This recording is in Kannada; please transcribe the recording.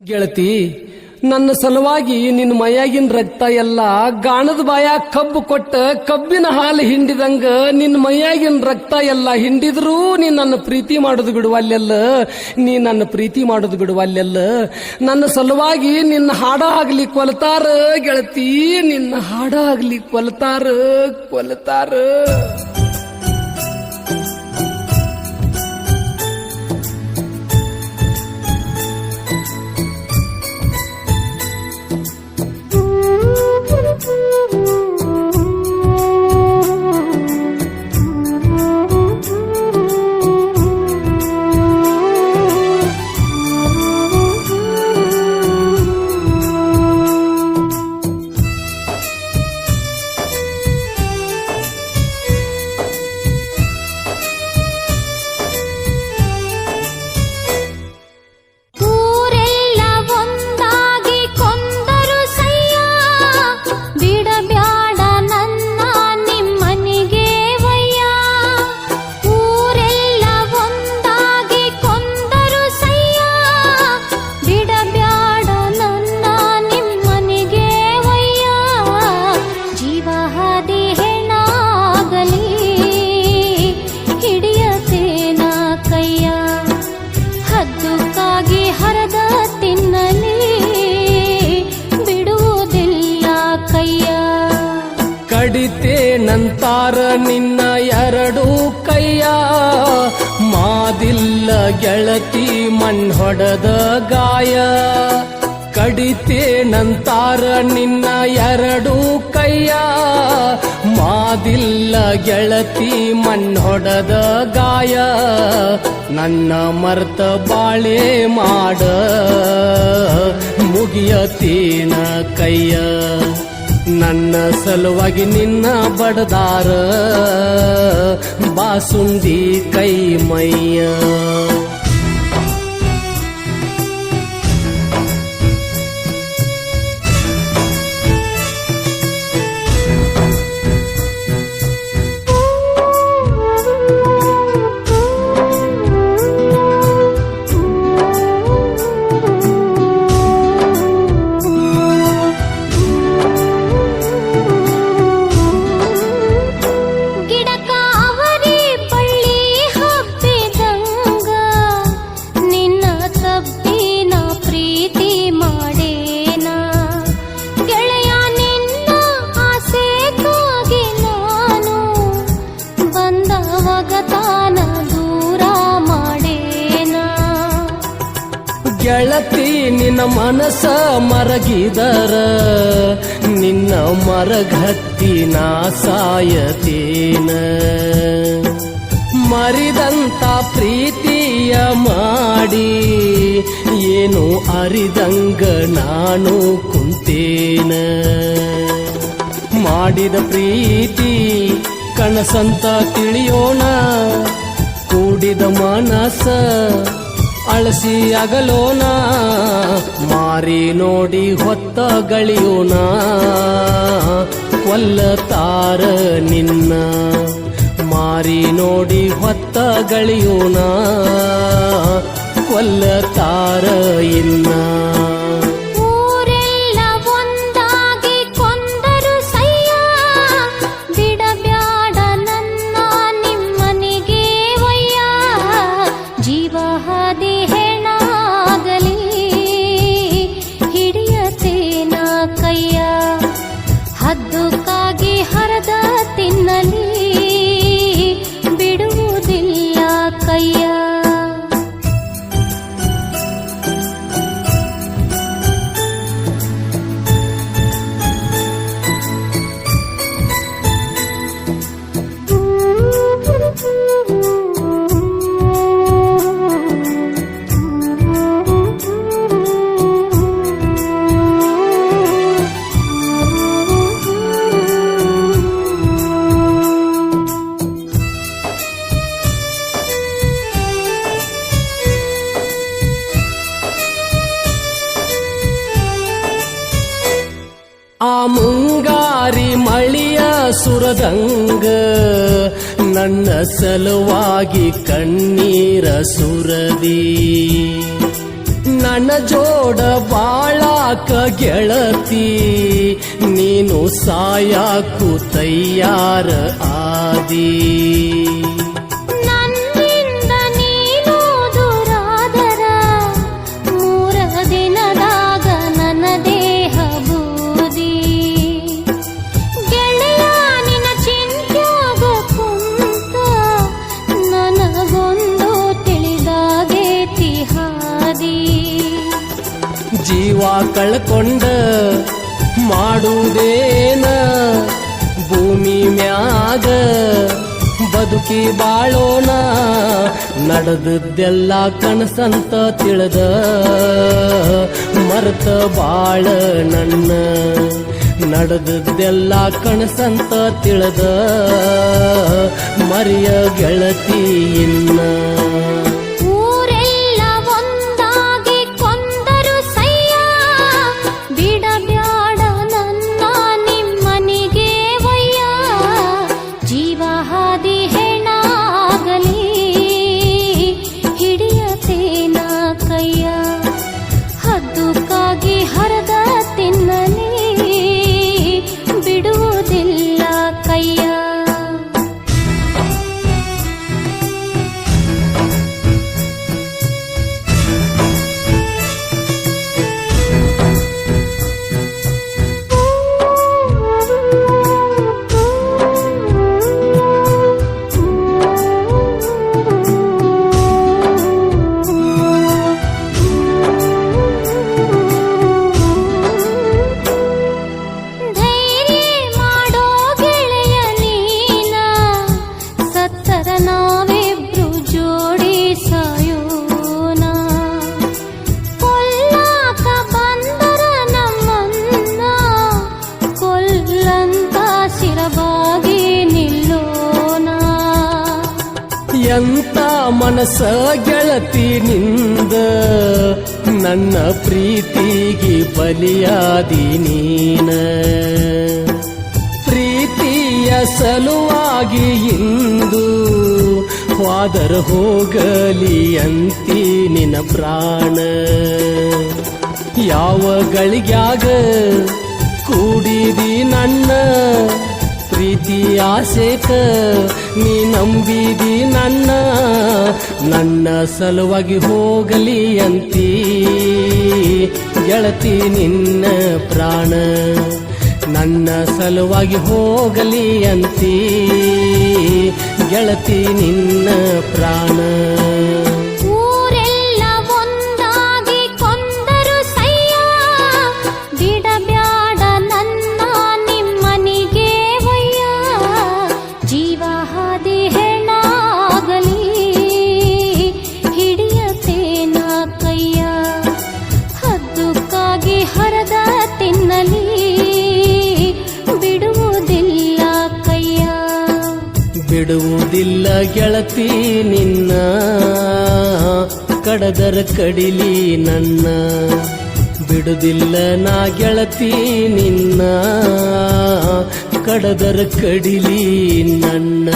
ಗೆಳತಿ, ನನ್ನ ಸಲುವಾಗಿ ನಿನ್ನ ಮೈಯಾಗಿನ ರಕ್ತ ಎಲ್ಲ ಗಾಣದ ಬಾಯ ಕಬ್ಬು ಕೊಟ್ಟ ಕಬ್ಬಿನ ಹಾಲು ಹಿಂಡಿದಂಗ ನಿನ್ನ ಮೈಯಾಗಿನ ರಕ್ತ ಎಲ್ಲ ಹಿಂಡಿದ್ರೂ ನೀ ನನ್ನ ಪ್ರೀತಿ ಮಾಡೋದು ಬಿಡುವಲ್ಲೆಲ್ಲ, ನೀ ನನ್ನ ಪ್ರೀತಿ ಮಾಡೋದು ಬಿಡುವಲ್ಲೆಲ್ಲ. ನನ್ನ ಸಲುವಾಗಿ ನಿನ್ನ ಹಾಡ ಆಗ್ಲಿ ಕೊಲ್ತಾರ ಗೆಳತಿ, ನಿನ್ನ ಹಾಡ ಆಗ್ಲಿ ಕೊಲ್ತಾರ. ಕಡಿತೇನಂತಾರ ನಿನ್ನ ಎರಡು ಕೈಯ, ಮಾದಿಲ್ಲ ಗೆಳತಿ ಮಣ್ಣೊಡೆದ ಗಾಯ. ಕಡಿತೇನಂತಾರ ನಿನ್ನ ಎರಡು ಕೈಯ, ಮಾದಿಲ್ಲ ಗೆಳತಿ ಮಣ್ಣೊಡೆದ ಗಾಯ. ನನ್ನ ಮರ್ತ ಬಾಳೆ ಮಾಡ ಮುಗಿಯತೇನ ಕೈಯ, ನನ್ನ ಸಲುವಾಗಿ ನಿನ್ನ ಬಡದಾರ ಬಾಸುಂದಿ ಕೈ ಮೈಯ. ಗೆಳತಿ ನಿನ್ನ ಮನಸ ಮರಗಿದರ ನಿನ್ನ ಮರಗತ್ತಿನ ಸಾಯತೇನ. ಮರಿದಂತ ಪ್ರೀತಿಯ ಮಾಡಿ ಏನು ಅರಿದಂಗ ನಾನು ಕುಂತೇನ. ಮಾಡಿದ ಪ್ರೀತಿ ಕನಸಂತ ತಿಳಿಯೋಣ, ಕೂಡಿದ ಮನಸ ಅಳಸಿ ಅಗಲೋಣ. ಮಾರಿ ನೋಡಿ ಹೊತ್ತ ಗಳಿಯೋಣ, ಕೊಲ್ಲತಾರ ನಿನ್ನ. ಮಾರಿ ನೋಡಿ ಹೊತ್ತ ಗಳಿಯೋಣ, ಕೊಲ್ಲತಾರ ಇನ್ನ. ಹದ್ದುಕ್ಕಾಗಿ ಹರದ ತಿನ್ನಲಿ ಬಿಡುವುದಿಲ್ಲ ಕೈಯ. ಆ ಮುಂಗಾರಿ ಮಳಿಯ ಸುರದಂಗ ನನ್ನ ಸಲುವಾಗಿ ಕಣ್ಣೀರ ಸುರದಿ. ನನ್ನ ಜೋಡ ಬಾಳಾಕ ಗೆಳತಿ ನೀನು ಸಾಯಾಕು ತಯ್ಯಾರ ಆದಿ. ನನ್ನಿಂದ ನೀನು ದೂರಾದರ 3 ದಿನದಾಗ ನನ್ನ ದೇಹ ಬೂದಿ. ಗೆಳೆಯ ನಿನ್ನ ಚಿಂತ್ಯಾಗ ಕುಂತ ನನಗೊಂದು ತಿಳಿದಾಗೇತಿ ಹಾದಿ. ಜೀವ ಕಳ್ಕೊಂಡ ಮಾಡುವುದೇನ ಭೂಮಿ ಮ್ಯಾಗ ಬದುಕಿ ಬಾಳೋಣ. ನಡೆದದ್ದೆಲ್ಲ ಕನಸಂತ ತಿಳಿದ ಮರ್ತ ಬಾಳ ನನ್ನ. ನಡೆದದ್ದೆಲ್ಲ ಕನಸಂತ ತಿಳಿದ ಮರಿಯ ಗೆಳತಿ ಇನ್ನ. ಊರೆಲ್ಲ ಒಂದಾಗಿ ಕೊಂದರು ಸಯ್ಯ ಬಿಡಬ್ಯಾಡ ನನ್ನ ನಿಮ್ಮನಿಗೆ ವಯ್ಯ. ಜೀವ ಹಾದಿ ಹೆಣಾಗಲಿ ಹಿಡಿಯತೇನ ಕೈಯ. ಹದ್ದುಕ್ಕಾಗಿ ಹರದ ತಿನ್ನಲಿ ಬಿಡುವುದಿಲ್ಲ ಕೈಯ. ಎಂತ ಮನಸ ಗೆಳತಿ ನಿಂದ ನನ್ನ ಪ್ರೀತಿಗೆ ಬಲಿಯಾದಿ ನೀನ. ಪ್ರೀತಿಯ ಸಲುವಾಗಿ ಇಂದು ವಾದರ ಹೋಗಲಿ ಅಂತಿ ನಿನ್ನ ಪ್ರಾಣ. ಯಾವ ಗಳಿಗ್ಯಾಗ ಕೂಡಿದಿ ನನ್ನ ಪ್ರೀತಿ ಆಸೆಕ ನೀ ನಂಬಿದಿ ನನ್ನ. ನನ್ನ ಸಲುವಾಗಿ ಹೋಗಲಿ ಅಂತಿ ಗೆಳತಿ ನಿನ್ನ ಪ್ರಾಣ. ನನ್ನ ಸಲುವಾಗಿ ಹೋಗಲಿ ಅಂತಿ ಗೆಳತಿ ನಿನ್ನ ಪ್ರಾಣ. ಊರೆಲ್ಲ ಒಂದಾಗಿ ಕೊಂದರು ಸಯ್ಯ ಬಿಡಬ್ಯಾಡ ನನ್ನ ನಿಮ್ಮನಿಗೆ ವಯ್ಯ. ಜೀವ ಹಾದಿ ಹೆಣಾಗಲಿ ಹಿಡಿಯತೇನ ಕೈಯ. ಹದ್ದುಕ್ಕಾಗಿ ಹರದ ತಿನ್ನಲಿ ಬಿಡುವುದಿಲ್ಲ ಕೈಯ. ಬಿಡುವುದಿಲ್ಲ ಗೆಳತಿ ನಿನ್ನ ಕಡದರ ಕಡಿಲಿ ನನ್ನ. ಬಿಡುವುದಿಲ್ಲ ನಾ ಗೆಳತಿ ನಿನ್ನ ಕಡದರ ಕಡಿಲಿ ನನ್ನ.